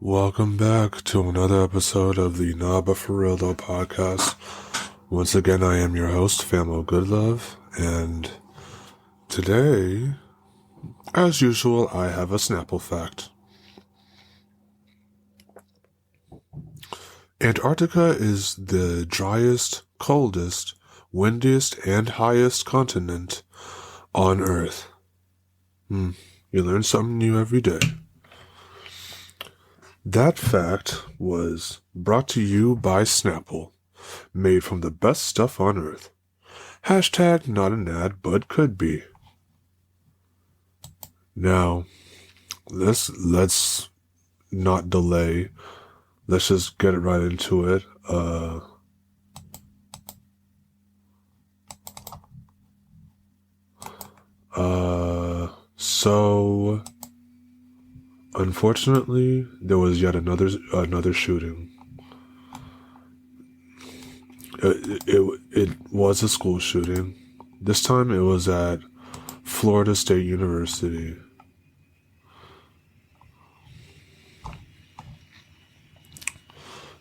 Welcome back to another episode of the Naba for Real Though podcast. Once again, I am your host, Famo Goodlove, and today, as usual, I have a Snapple fact. Antarctica is the driest, coldest, windiest, and highest continent on Earth. You learn something new every day. That fact was brought to you by Snapple, made from the best stuff on Earth. Hashtag not an ad, but could be. Now, let's not delay. Let's just get right into it. So unfortunately, there was yet another shooting. It was a school shooting. This time it was at Florida State University.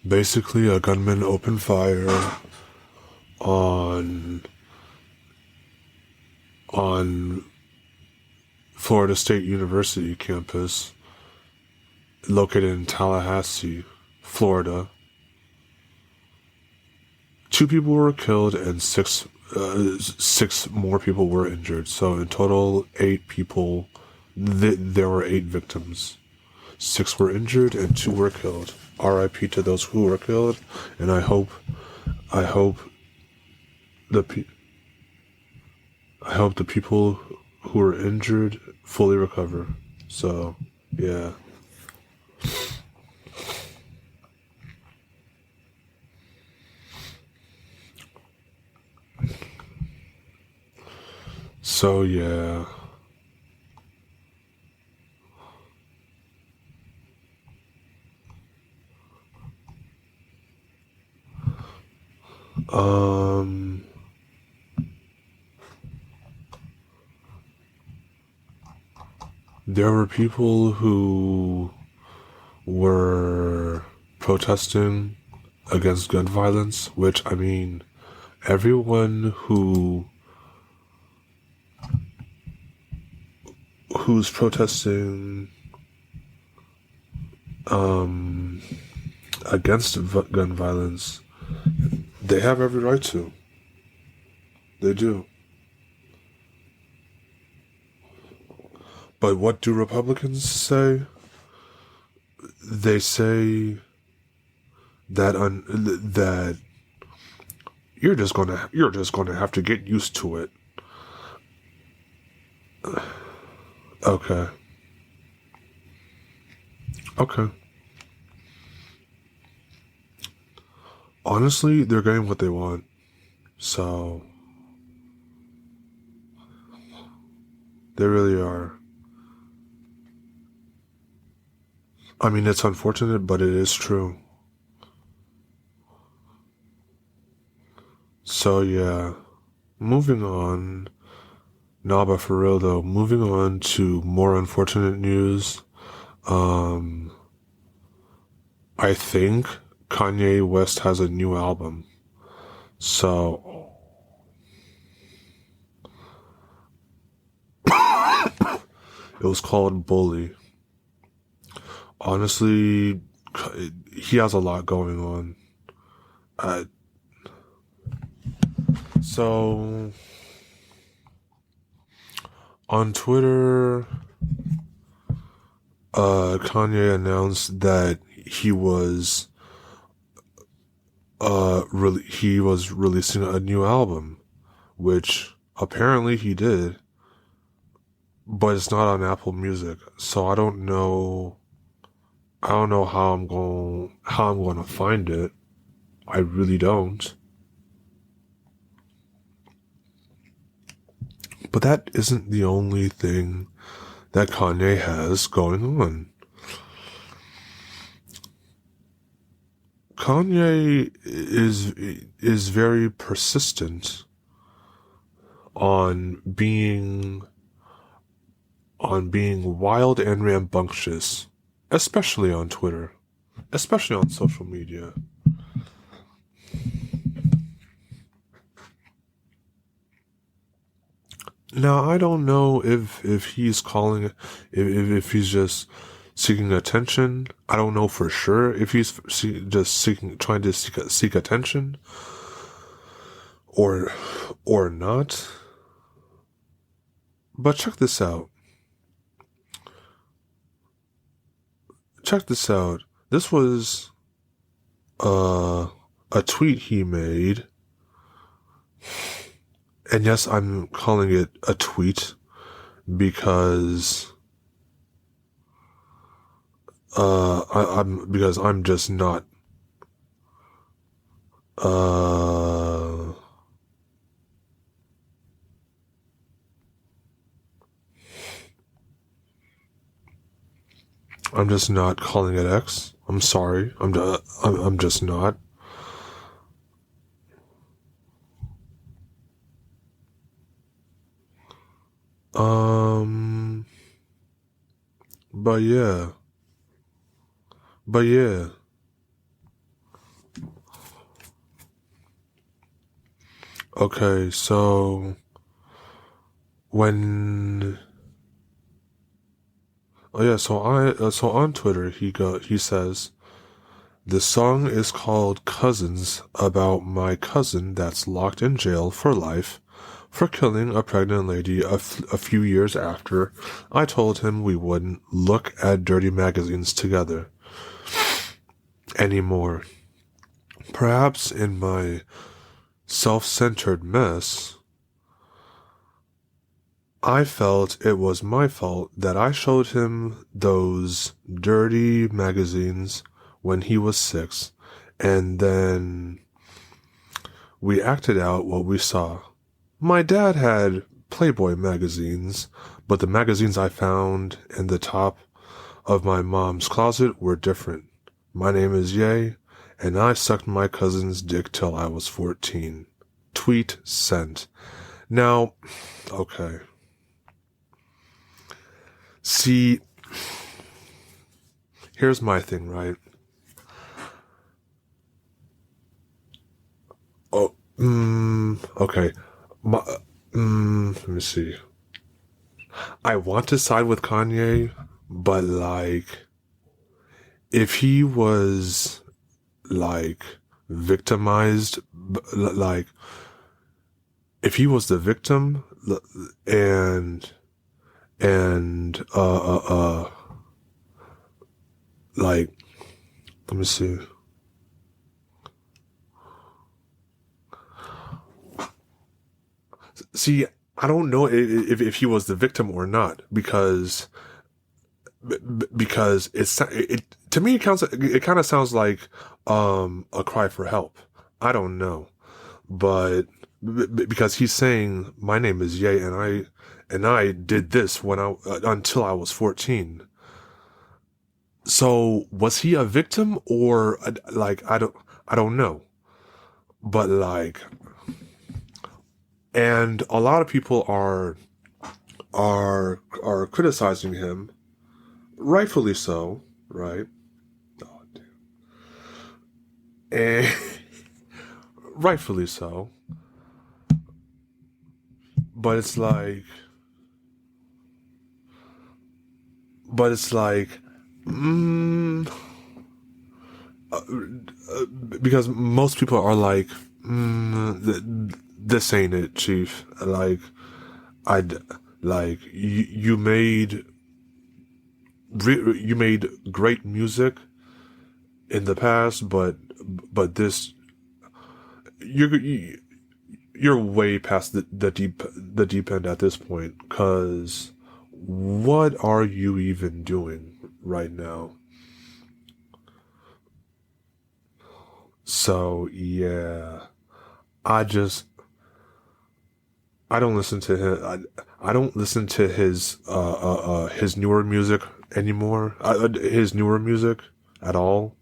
Basically, a gunman opened fire on Florida State University campus, located in Tallahassee, Florida. 2 people were killed and six more people were injured. So in total, 8 people. There were 8 victims. 6 were injured and 2 were killed. R.I.P. to those who were killed, and I hope the people who were injured fully recover. So, yeah. So, yeah. There were people who were protesting against gun violence, which, I mean, everyone who's protesting against gun violence, they have every right to. They do. But what do Republicans say? They say that that you're just gonna have to get used to it. Okay. Honestly, they're getting what they want. So they really are. I mean, it's unfortunate, but it is true. So, yeah. Moving on. But for real, though. Moving on to more unfortunate news. I think Kanye West has a new album. So, it was called Bully. Honestly, he has a lot going on. So, on Twitter, Kanye announced that he was releasing a new album, which apparently he did, but it's not on Apple Music. So I don't know how I'm going to find it. I really don't. But that isn't the only thing that Kanye has going on. Kanye is very persistent on being wild and rambunctious, especially on Twitter. especially on social media. Now, I don't know if he's calling, if he's just seeking attention. I don't know for sure if he's trying to seek attention, or not. But check this out. This was a tweet he made. And yes, I'm calling it a tweet because I'm just not I'm just not calling it X. I'm sorry. I'm just not. But yeah. But yeah. Okay, so when so on Twitter he says the song is called Cousins, about my cousin that's locked in jail for life for killing a pregnant lady a few years after I told him we wouldn't look at dirty magazines together anymore. Perhaps in my self-centered mess, I felt it was my fault that I showed him those dirty magazines when he was 6, and then we acted out what we saw. My dad had Playboy magazines, but the magazines I found in the top of my mom's closet were different. My name is Ye, and I sucked my cousin's dick till I was 14. Tweet sent. Now, okay. See, here's my thing, right? Oh, okay. Let me see. I want to side with Kanye, but like, if he was like victimized, like, if he was the victim, and like, let me see. See, I don't know if he was the victim or not, because it to me it kind of sounds like a cry for help. I don't know, but because he's saying my name is Ye, and I did this when I until I was 14. So was he a victim, or like, I don't know, but like, and a lot of people are criticizing him, rightfully so, right? Oh, damn. And rightfully so, but it's like, mm, because most people are like, this ain't it, Chief. Like, you made great music in the past, but this, you're way past the deep end at this point, because what are you even doing right now? So yeah, I don't listen to him. I don't listen to his newer music anymore. His newer music at all.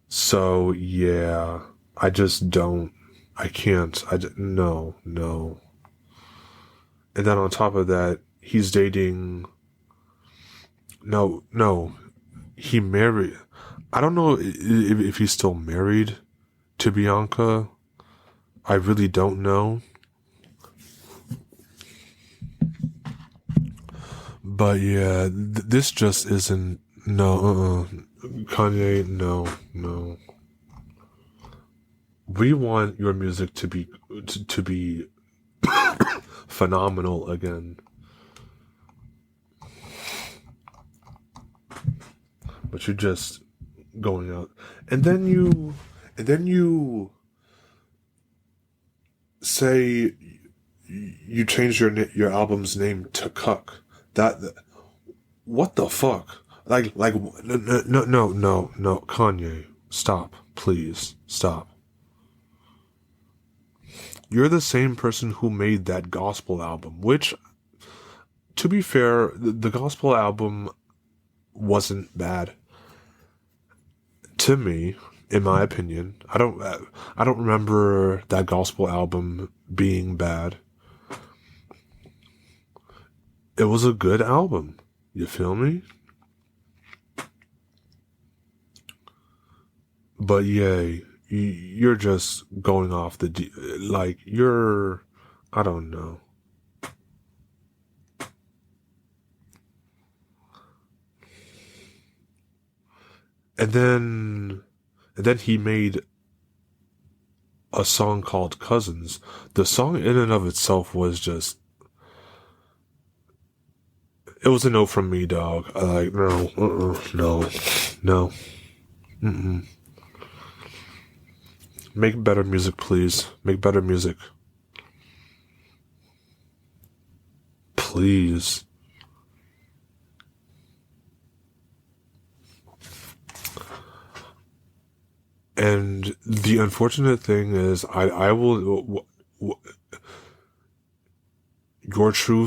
So yeah, I just don't. I can't. No. And then on top of that, he's dating. No. he married. I don't know if he's still married to Bianca. I really don't know. But yeah, this just isn't. No, Kanye, no, no. We want your music to be phenomenal again. But you're just going out, and then you say you changed your album's name to Cuck. That what the fuck? Like no, Kanye, stop, please, stop. You're the same person who made that gospel album, which, to be fair, the gospel album wasn't bad to me, in my opinion. I don't remember that gospel album being bad. It was a good album. You feel me? But yeah, you're just going off like you're. I don't know. And then, and then he made a song called Cousins. The song in and of itself was just. It was a no from me, dog. Like, no, no, no. Mm-mm. Make better music, please. Make better music. Please. And the unfortunate thing is, I will, your true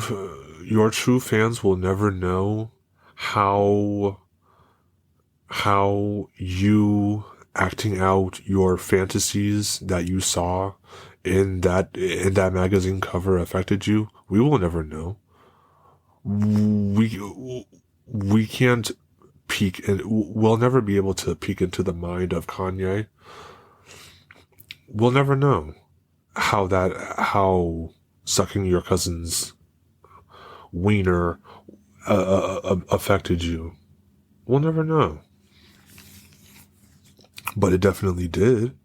fans will never know how, you acting out your fantasies that you saw in that magazine cover affected you. We will never know. We can't peek, and we'll never be able to peek into the mind of Kanye. We'll never know how sucking your cousin's wiener affected you. We'll never know. But it definitely did.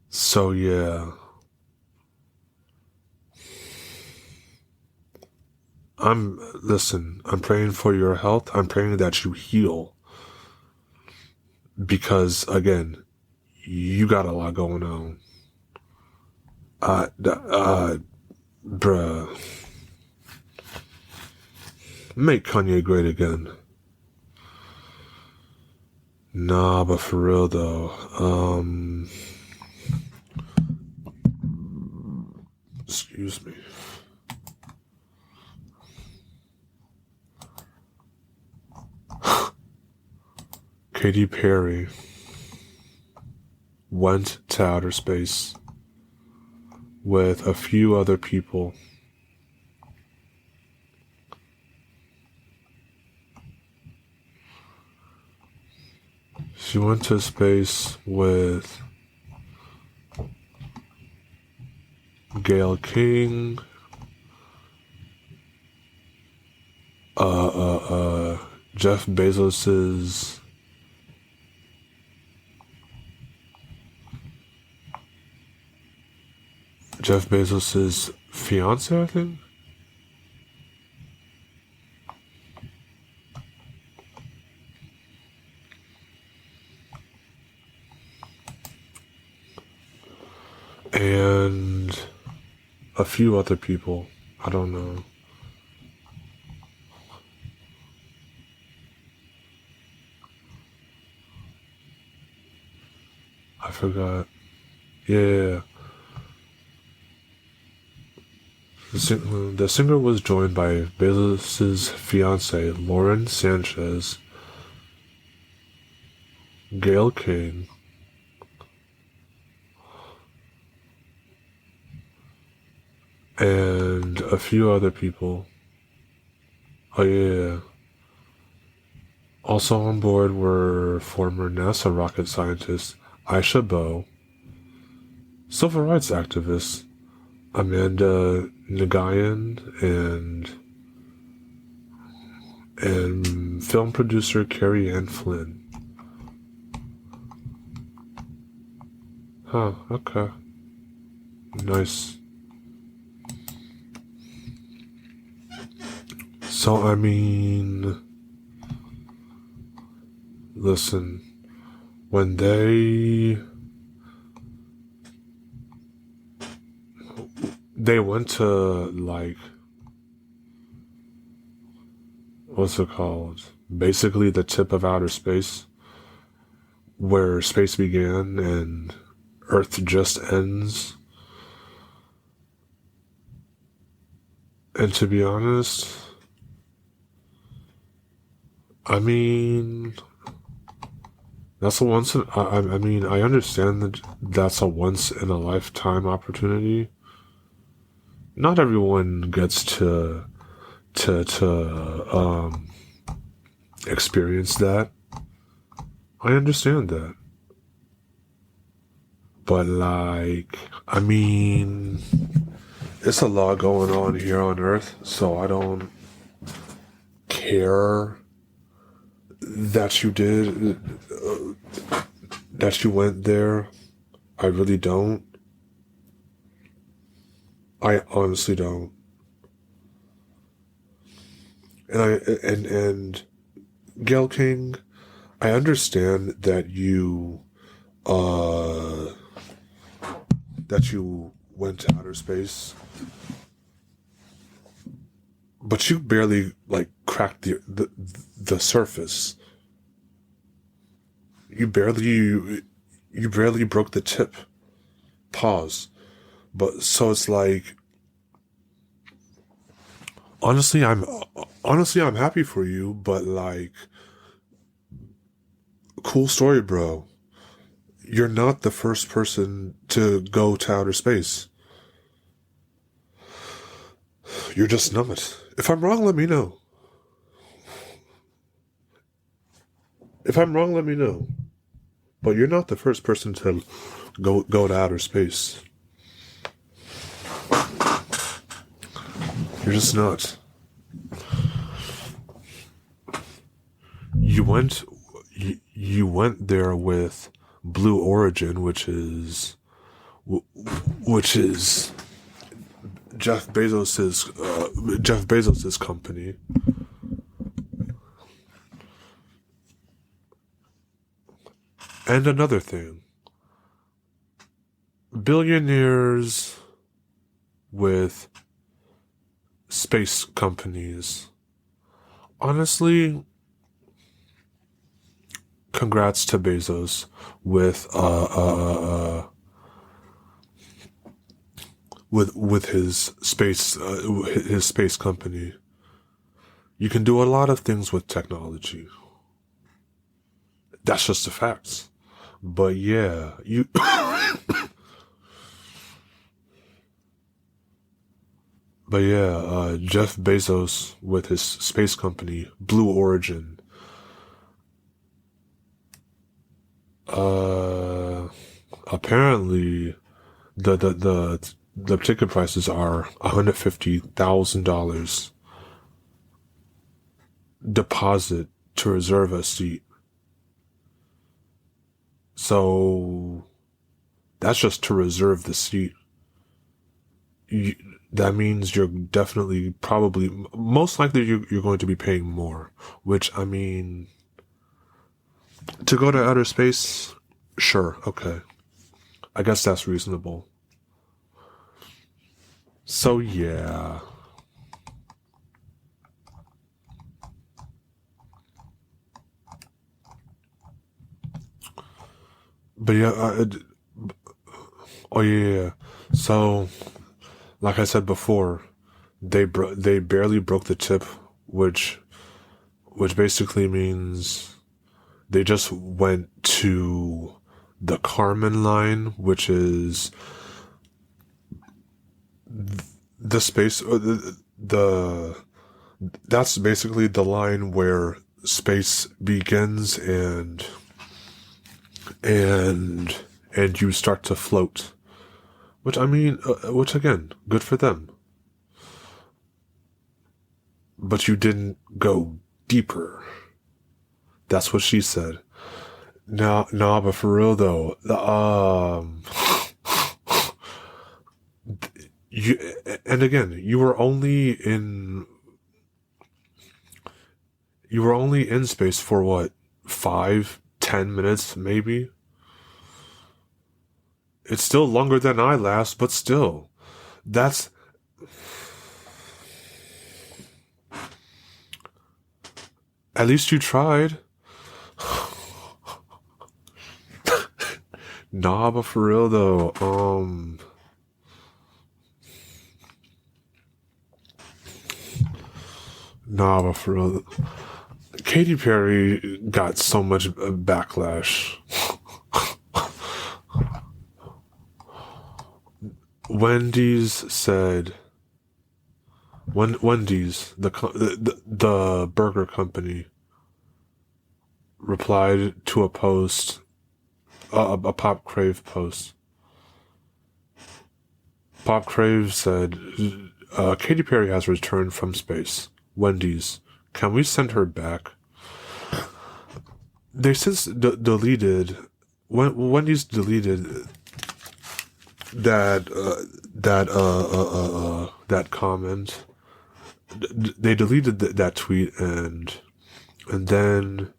So yeah. I'm praying for your health. I'm praying that you heal. Because again, you got a lot going on. Bruh. Make Kanye great again. Nah, but for real though, excuse me. Katy Perry went to outer space with a few other people. She went to space with Gayle King, Jeff Bezos's fiance, I think. And a few other people. I don't know. I forgot. Yeah. The singer was joined by Bezos' fiancée, Lauren Sanchez, Gayle King, and a few other people. Oh yeah. Also on board were former NASA rocket scientist Aisha Bowe, civil rights activist Amanda Nagayan, and film producer Carrie Ann Flynn. Huh, okay. Nice. So, I mean, listen, when they went to, like, what's it called? Basically the tip of outer space, where space began and Earth just ends. And to be honest, I mean, that's a once in, I mean, I understand that that's a once in a lifetime opportunity. Not everyone gets to experience that. I understand that. But like, I mean, it's a lot going on here on Earth, so I don't care that you did, that you went there. I really don't. I honestly don't. And and Gail King, I understand that uh you went to outer space, but you barely like cracked the surface. You barely broke the tip. Pause. But so it's like, honestly, I'm happy for you, but like, cool story, bro. You're not the first person to go to outer space. You're just not. If I'm wrong, let me know. If I'm wrong, let me know. But you're not the first person to go to outer space. You're just not. You went you went there with Blue Origin, which is Jeff Bezos's company. And another thing, billionaires with space companies. Honestly, congrats to Bezos with with his space company. You can do a lot of things with technology. That's just the facts. But yeah, you but yeah, Jeff Bezos with his space company, Blue Origin. Uh Apparently the ticket prices are $150,000 deposit to reserve a seat. So that's just to reserve the seat. You, that means you're definitely, probably, most likely you're going to be paying more. Which, I mean, to go to outer space, sure, okay. I guess that's reasonable. So yeah. But yeah, oh yeah. So, like I said before, they barely broke the tip, which basically means they just went to the Kármán line, which is the space, the that's basically the line where space begins and you start to float. Which, I mean, which again, good for them. But you didn't go deeper. That's what she said. Nah, but for real though, you, and again, you were only in space for what, 5-10 minutes, maybe? It's still longer than I last, but still. That's... At least you tried. Nah, but for real though, nah, but for real, Katy Perry got so much backlash. Wendy's said, Wendy's, the burger company, replied to a post, a Pop Crave post. Pop Crave said, Katy Perry has returned from space. Wendy's, can we send her back? They since deleted, Wendy's deleted that comment. They deleted that tweet and then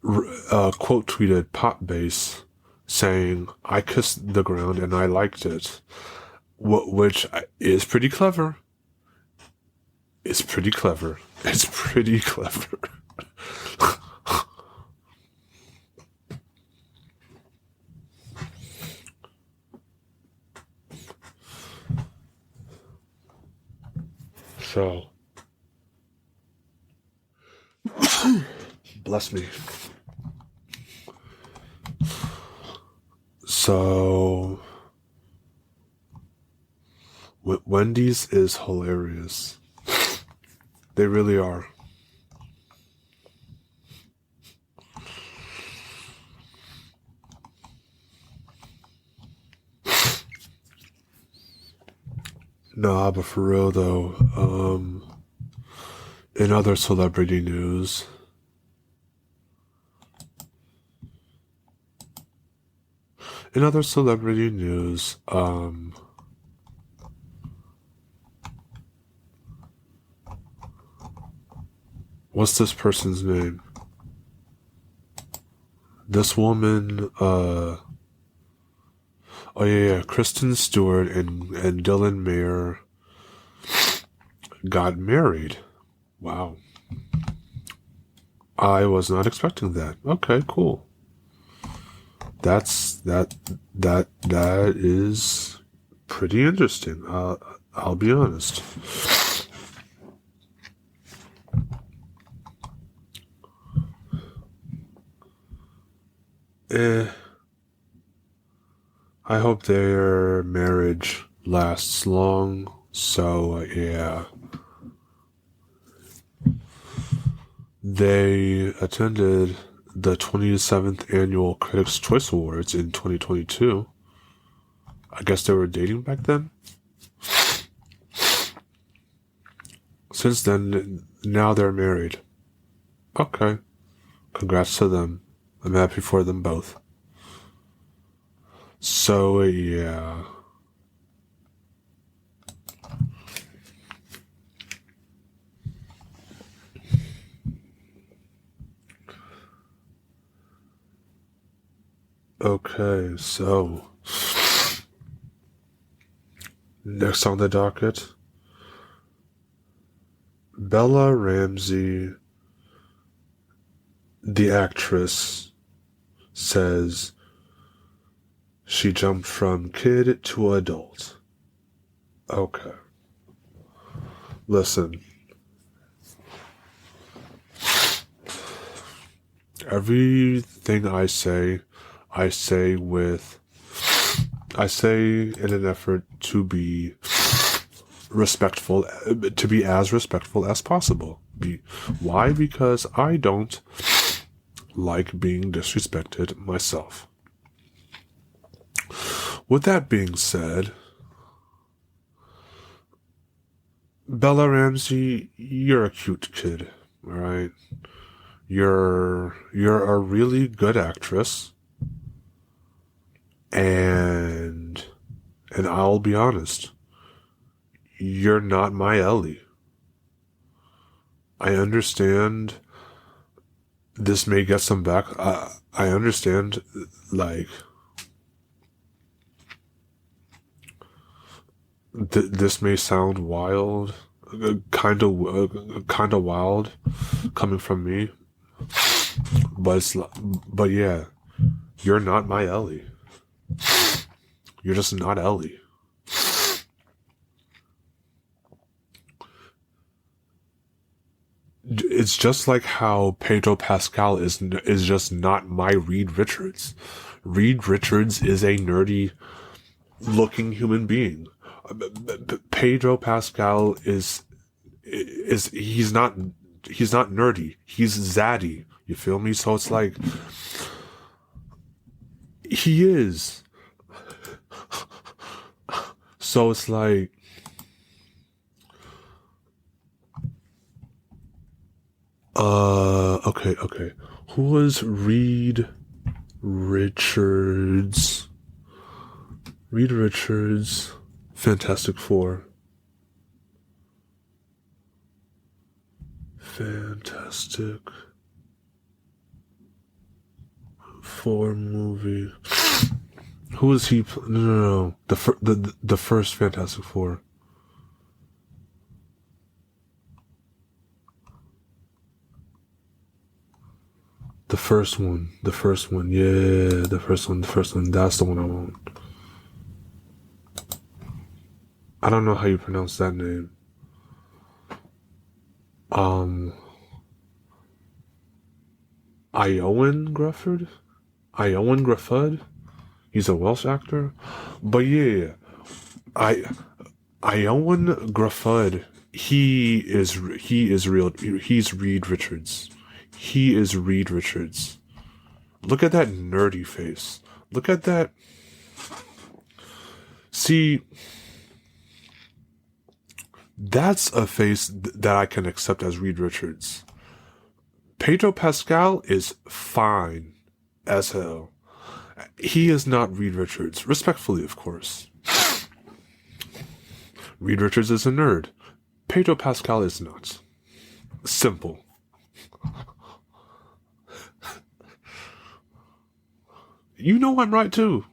quote tweeted Pop Bass saying, "I kissed the ground and I liked it," which is pretty clever. It's pretty clever. It's pretty clever. So, bless me. So, Wendy's is hilarious. They really are. Nah, but for real though, in other celebrity news, what's this person's name? This woman, oh yeah, Kristen Stewart and Dylan Mayer got married. Wow. I was not expecting that. Okay, cool. That is pretty interesting. I'll be honest. I hope their marriage lasts long. So, yeah. They attended the 27th Annual Critics' Choice Awards in 2022. I guess they were dating back then? Since then, now they're married. Okay. Congrats to them. I'm happy for them both. So, yeah. Okay, so next on the docket, Bella Ramsey, the actress, says she jumped from kid to adult. Okay. Listen. Everything I say in an effort to be respectful, to be as respectful as possible. Why? Because I don't like being disrespected myself. With that being said, Bella Ramsey, you're a cute kid, alright? You're a really good actress, and I'll be honest, you're not my Ellie. I understand this may get some back. I understand, like, this may sound wild, kind of wild, coming from me, but yeah, you're not my Ellie. You're just not Ellie. It's just like how Pedro Pascal is just not my Reed Richards. Reed Richards is a nerdy looking human being. Pedro Pascal is he's not nerdy. He's zaddy. You feel me? So it's like he is. So it's like okay. Who was Reed Richards? Reed Richards, Fantastic Four. Fantastic Four movie. Who was he? No. The first Fantastic Four. The first one. Yeah, the first one. That's the one I want. I don't know how you pronounce that name. Iowan Gruffudd? He's a Welsh actor? But yeah, Iowan Gruffudd, he's Reed Richards. He is Reed Richards. Look at that nerdy face. Look at that. See, that's a face that I can accept as Reed Richards. Pedro Pascal is fine as hell. He is not Reed Richards. Respectfully, of course. Reed Richards is a nerd. Pedro Pascal is not. Simple. You know I'm right too.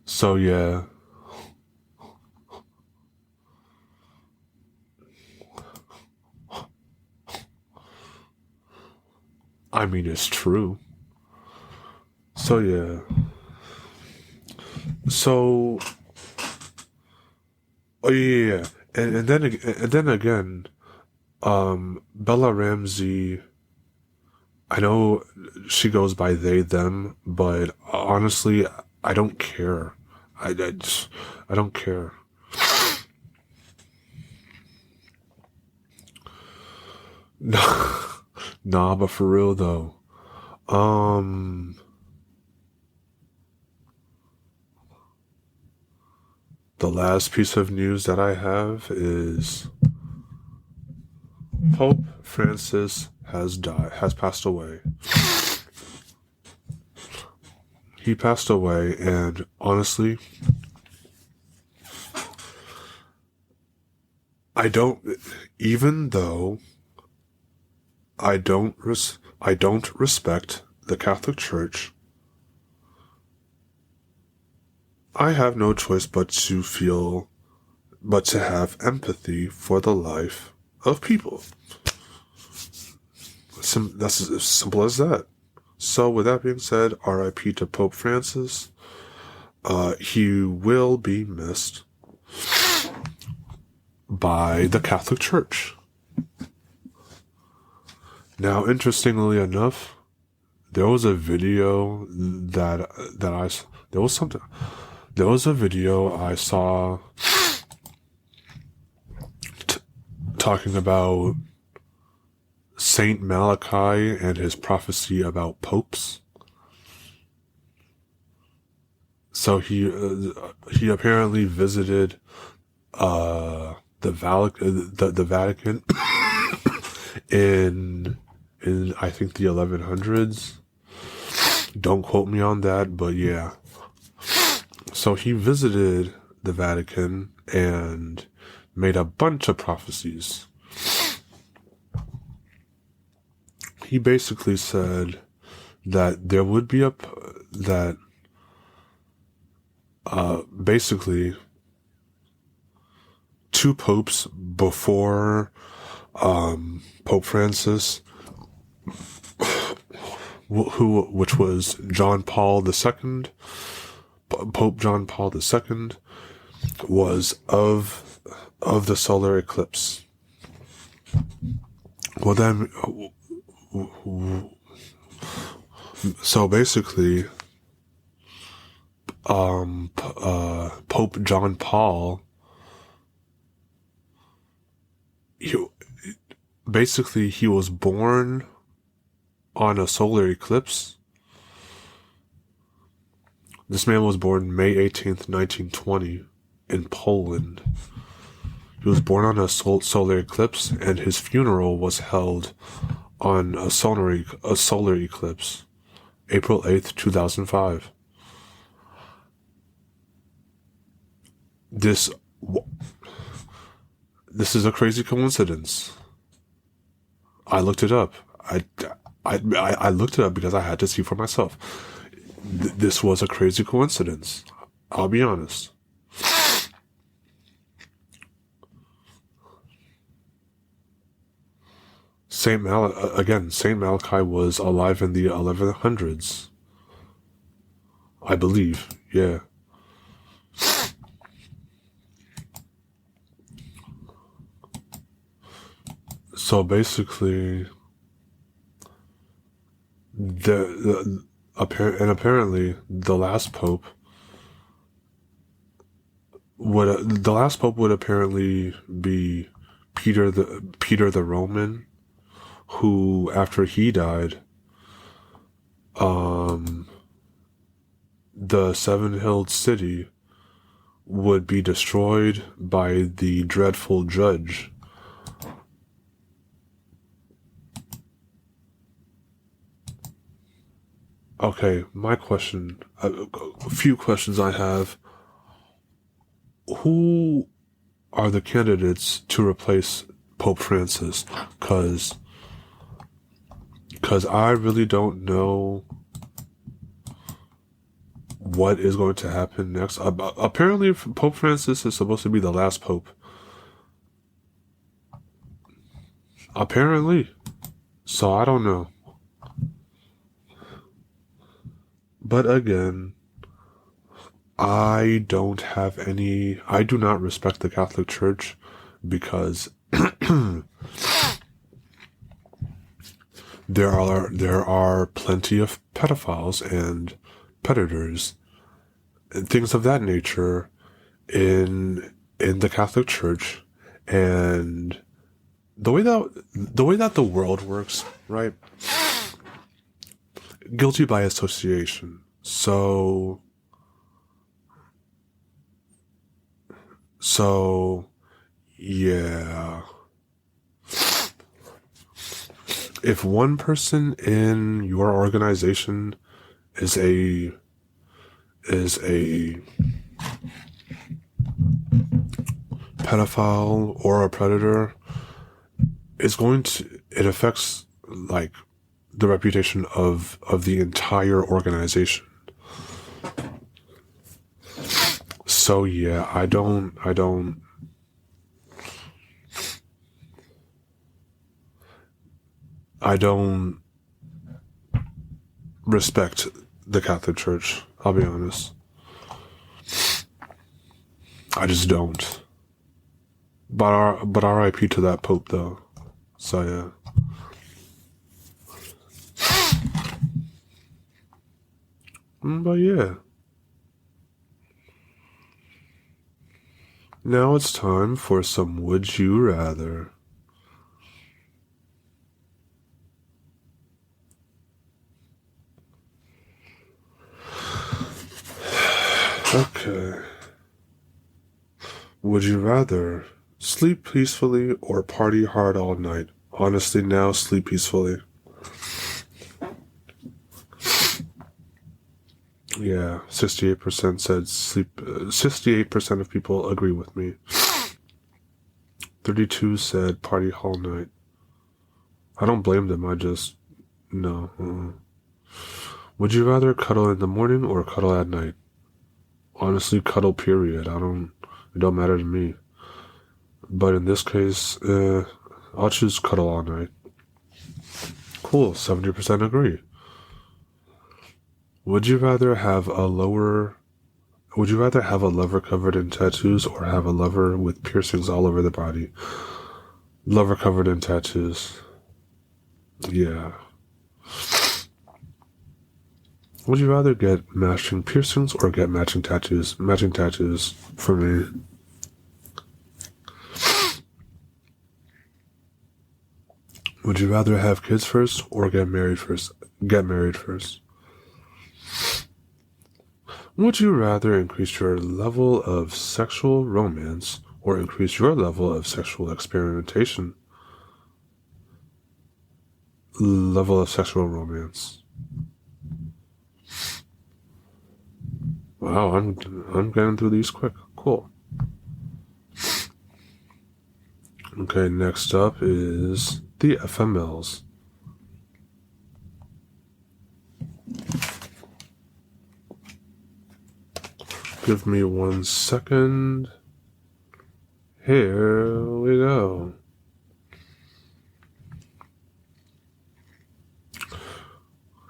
So yeah. I mean, it's true. So yeah. So, oh yeah. And then again, Bella Ramsey, I know she goes by they, them, but honestly, I don't care. I don't care. Nah, but for real though, the last piece of news that I have is Pope Francis has passed away. He passed away, and honestly, even though I don't respect the Catholic Church, I have no choice but to have empathy for the life of people. That's as simple as that. So with that being said, R.I.P. to Pope Francis. He will be missed by the Catholic Church. Now, interestingly enough, there was a video there was something. There was a video I saw talking about Saint Malachi and his prophecy about popes. So he apparently visited the Vatican in I think the 1100s. Don't quote me on that, but yeah. So he visited the Vatican and made a bunch of prophecies. He basically said that there would be basically two popes before Pope Francis, which was John Paul II. Pope John Paul II was of the solar eclipse. Well, then, so basically, Pope John Paul, he was born on a solar eclipse. This man was born May 18th, 1920 in Poland. He was born on a solar eclipse, and his funeral was held on a solar eclipse, April 8th, 2005. This is a crazy coincidence. I looked it up. I looked it up because I had to see for myself. This was a crazy coincidence. I'll be honest. Saint Malachi was alive in the 1100s. I believe, yeah. So basically, apparently the last pope would apparently be Peter the Roman, who after he died, the seven-hilled city would be destroyed by the dreadful judge. Okay, my question, a few questions I have. Who are the candidates to replace Pope Francis? Because I really don't know what is going to happen next. Apparently, Pope Francis is supposed to be the last pope. Apparently. So I don't know. But again, I do not respect the Catholic Church because there are plenty of pedophiles and predators and things of that nature in the Catholic Church, and the way that the world works, right? Guilty by association. So yeah. If one person in your organization is a pedophile or a predator, it affects like the reputation of the entire organization. So yeah, I don't respect the Catholic Church. I'll be honest. I just don't. But R.I.P. to that Pope though. So yeah. But yeah. Now it's time for some Would You Rather. Okay. Would you rather sleep peacefully or party hard all night? Honestly, now sleep peacefully. Yeah, 68% said sleep. 68% of people agree with me. 32 said party all night. I don't blame them. I just no. Would you rather cuddle in the morning or cuddle at night? Honestly, cuddle. Period. I don't. It don't matter to me. But in this case, I'll choose cuddle all night. Cool. 70% agree. Would you rather have a lower Would you rather have a lover covered in tattoos or have a lover with piercings all over the body? Lover covered in tattoos. Yeah. Would you rather get matching piercings or get matching tattoos? Matching tattoos for me. Would you rather have kids first or get married first? Get married first. Would you rather increase your level of sexual romance or increase your level of sexual experimentation? Level of sexual romance. Wow, I'm getting through these quick. Cool. Okay, next up is the FMLs. Give me 1 second. Here we go.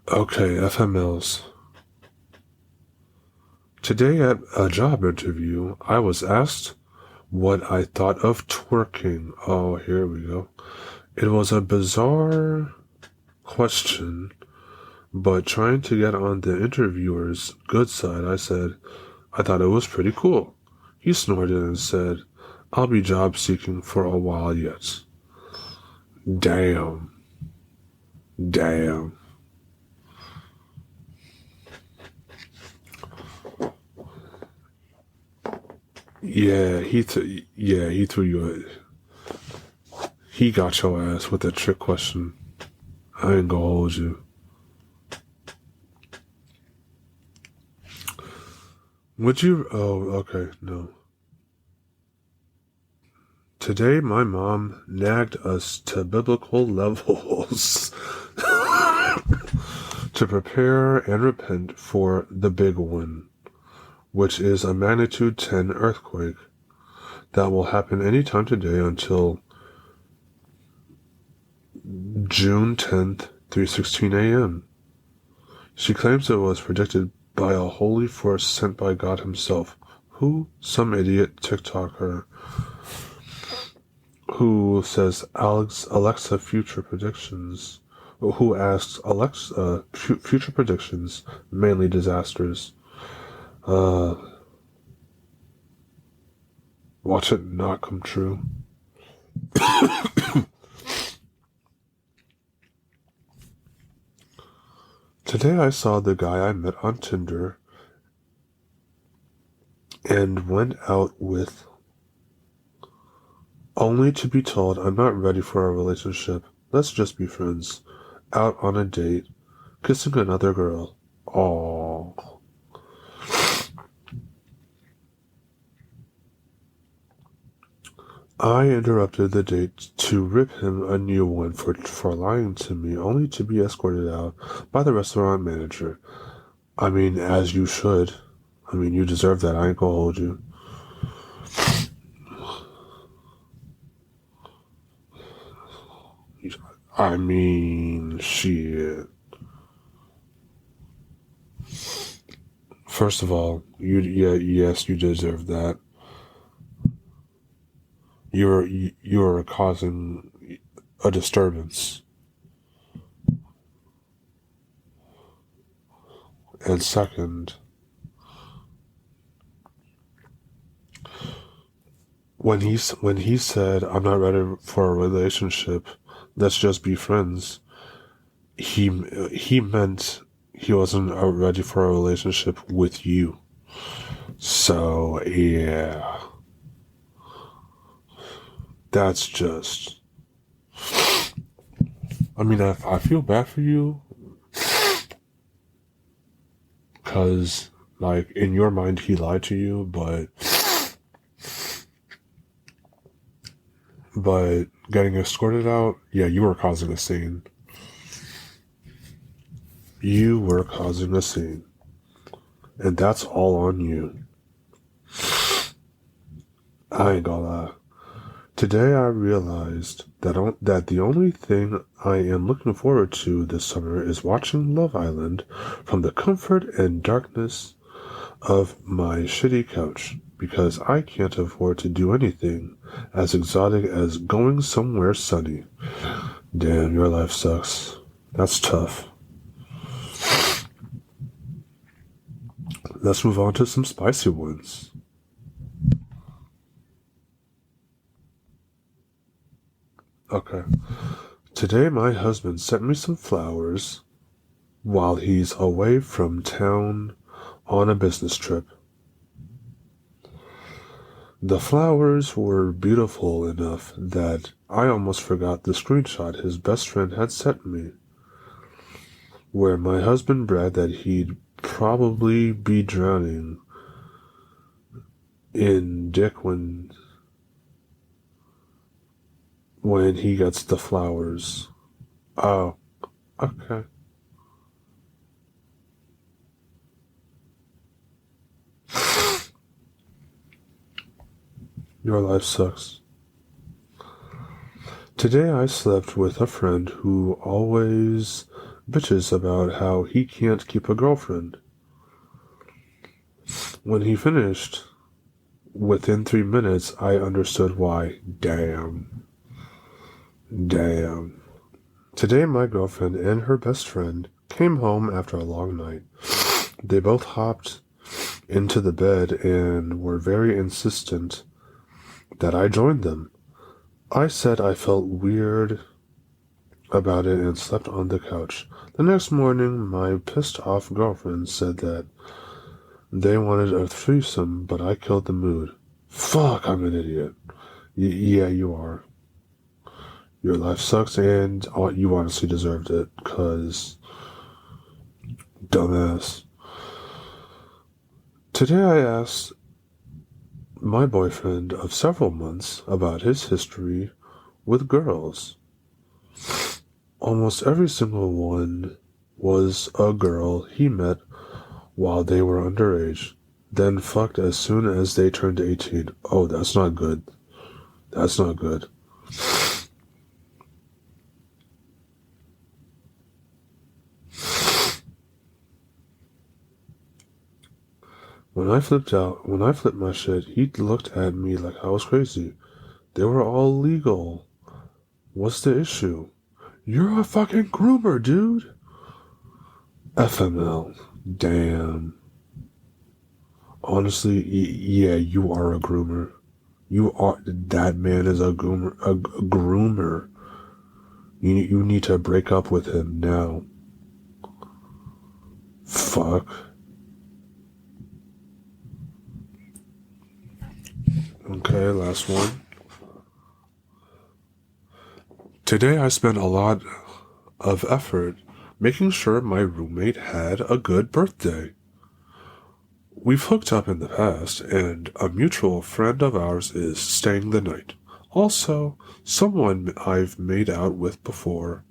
Okay, FMLs. Today at a job interview, I was asked what I thought of twerking. Oh, here we go. It was a bizarre question, but trying to get on the interviewer's good side, I said, I thought it was pretty cool. He snorted and said, I'll be job seeking for a while yet. Damn. Damn. Yeah, he threw you he got your ass with that trick question. I ain't gonna hold you. Would you okay, no. Today my mom nagged us to biblical levels to prepare and repent for the big one, which is a magnitude 10 earthquake that will happen anytime today until June 10th, 3:16 a.m. She claims it was predicted by a holy force sent by God himself. Who? Some idiot TikToker who says Alexa future predictions. Who asks Alexa future predictions, mainly disasters. Watch it not come true. Today I saw the guy I met on Tinder and went out with, only to be told I'm not ready for a relationship. Let's just be friends. Out on a date, kissing another girl. Aww. I interrupted the date to rip him a new one for lying to me, only to be escorted out by the restaurant manager. I mean, as you should. I mean, you deserve that. I ain't gonna hold you. I mean, shit. First of all, yes, you deserve that. You're causing a disturbance. And second, when he said, "I'm not ready for a relationship, let's just be friends," he he meant he wasn't ready for a relationship with you. So yeah, that's just. I mean, I feel bad for you because, like, in your mind, he lied to you, but getting escorted out, yeah, you were causing a scene. You were causing a scene, and that's all on you. I ain't gonna lie. Today I realized that the only thing I am looking forward to this summer is watching Love Island from the comfort and darkness of my shitty couch, because I can't afford to do anything as exotic as going somewhere sunny. Damn, your life sucks. That's tough. Let's move on to some spicy ones. Okay. Today my husband sent me some flowers while he's away from town on a business trip. The flowers were beautiful enough that I almost forgot the screenshot his best friend had sent me, where my husband bragged that he'd probably be drowning in dick when he gets the flowers. Oh, okay. Your life sucks. Today I slept with a friend who always bitches about how he can't keep a girlfriend. When he finished, within 3 minutes, I understood why. Damn. Damn. Today my girlfriend and her best friend came home after a long night. They both hopped into the bed and were very insistent that I joined them. I said I felt weird about it and slept on the couch. The next morning, my pissed off girlfriend said that they wanted a threesome, but I killed the mood. Fuck, I'm an idiot. Yeah, you are. Your life sucks and you honestly deserved it, cause dumbass. Today I asked my boyfriend of several months about his history with girls. Almost every single one was a girl he met while they were underage, then fucked as soon as they turned 18. Oh, that's not good. That's not good. When I flipped my shit, he looked at me like I was crazy. They were all legal. What's the issue? You're a fucking groomer, dude. FML. Damn. Honestly, yeah, you are a groomer. That man is a groomer. A groomer. You need to break up with him now. Fuck. Okay, last one. Today I spent a lot of effort making sure my roommate had a good birthday. We've hooked up in the past, and a mutual friend of ours is staying the night. Also, someone I've made out with before.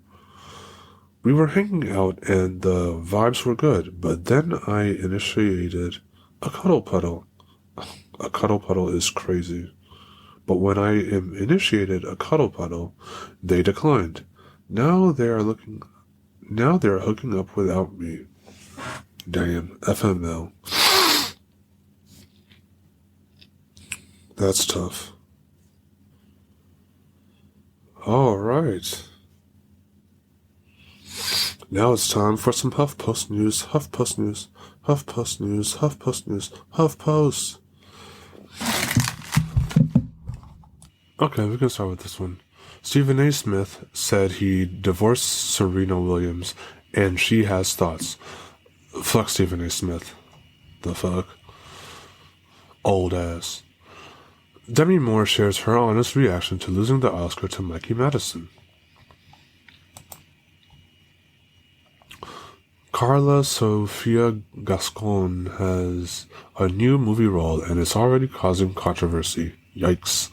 We were hanging out and the vibes were good, but then I initiated a cuddle puddle. A cuddle puddle is crazy. But when I initiated a cuddle puddle, they declined. Now they're hooking up without me. Damn, FML. That's tough. Alright. Now it's time for some HuffPost news. HuffPost news. HuffPost news. HuffPost news. HuffPost. Okay, we can start with this one. Stephen A. Smith said he divorced Serena Williams, and she has thoughts. Fuck Stephen A. Smith. The fuck? Old ass. Demi Moore shares her honest reaction to losing the Oscar to Mikey Madison. Carla Sofia Gascon has a new movie role and is already causing controversy. Yikes.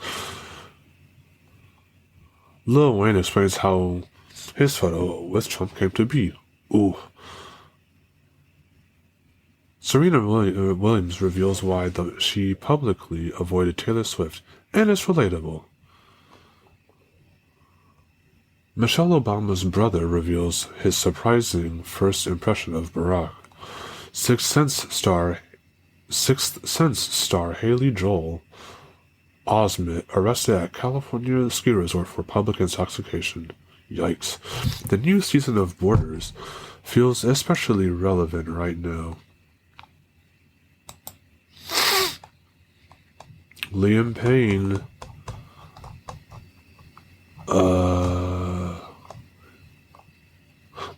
Lil Wayne explains how his photo with Trump came to be. Ooh. Serena Williams reveals why she publicly avoided Taylor Swift, and it's relatable. Michelle Obama's brother reveals his surprising first impression of Barack. Sixth Sense star Haley Joel Osment arrested at California ski resort for public intoxication. Yikes. The new season of Borders feels especially relevant right now. Liam Payne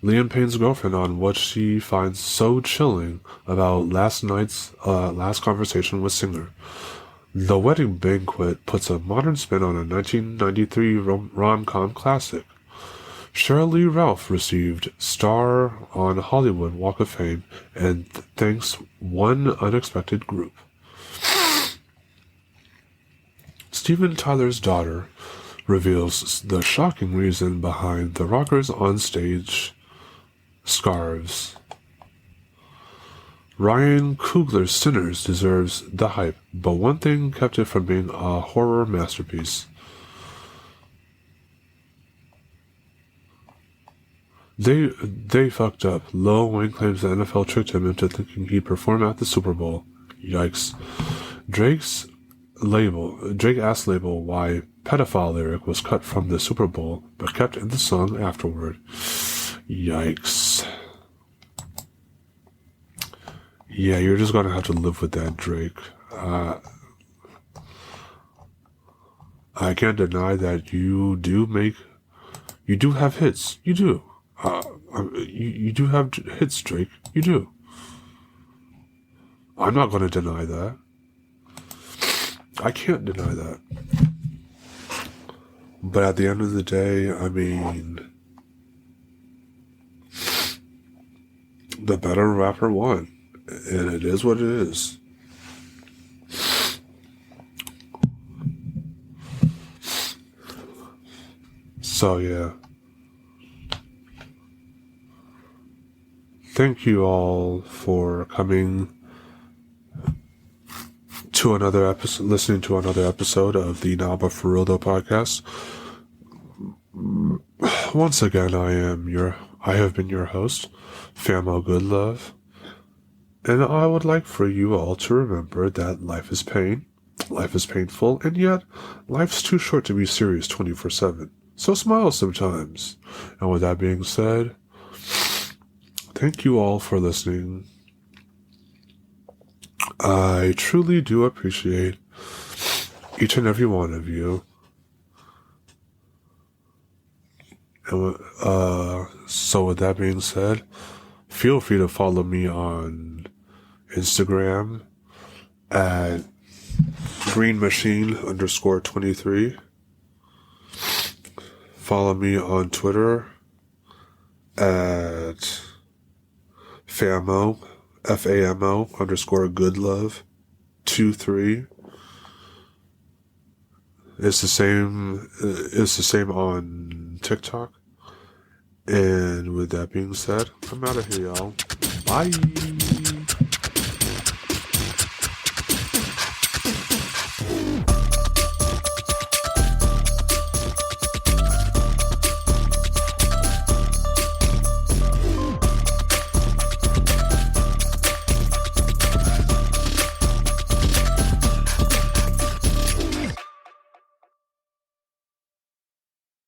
Liam Payne's girlfriend on what she finds so chilling about last night's last conversation with Singer. The Wedding Banquet puts a modern spin on a 1993 rom-com classic. Sheryl Lee Ralph received Star on Hollywood Walk of Fame and thanks one unexpected group. Steven Tyler's daughter reveals the shocking reason behind the rockers' on-stage scarves. Ryan Coogler's Sinners deserves the hype, but one thing kept it from being a horror masterpiece. They fucked up. Lil Wayne claims the NFL tricked him into thinking he'd perform at the Super Bowl. Yikes. Drake asked label why pedophile lyric was cut from the Super Bowl, but kept in the song afterward. Yikes. Yeah, you're just gonna have to live with that, Drake. I can't deny that you do have hits. You do. You do have hits, Drake. You do. I'm not gonna deny that. I can't deny that. But at the end of the day, I mean, the better rapper won. And it is what it is. So, yeah. Thank you all for coming to another episode, listening to another episode of the Naba For Real Though podcast. Once again, I have been your host, Famo Goodlove, and I would like for you all to remember that life is pain, life is painful, and yet life's too short to be serious 24/7. So smile sometimes. And with that being said, thank you all for listening. I truly do appreciate each and every one of you. And so with that being said, feel free to follow me on Instagram at greenmachine_23. Follow me on Twitter at FAMO _goodlove23. It's the same on TikTok. And with that being said, I'm out of here, y'all. Bye.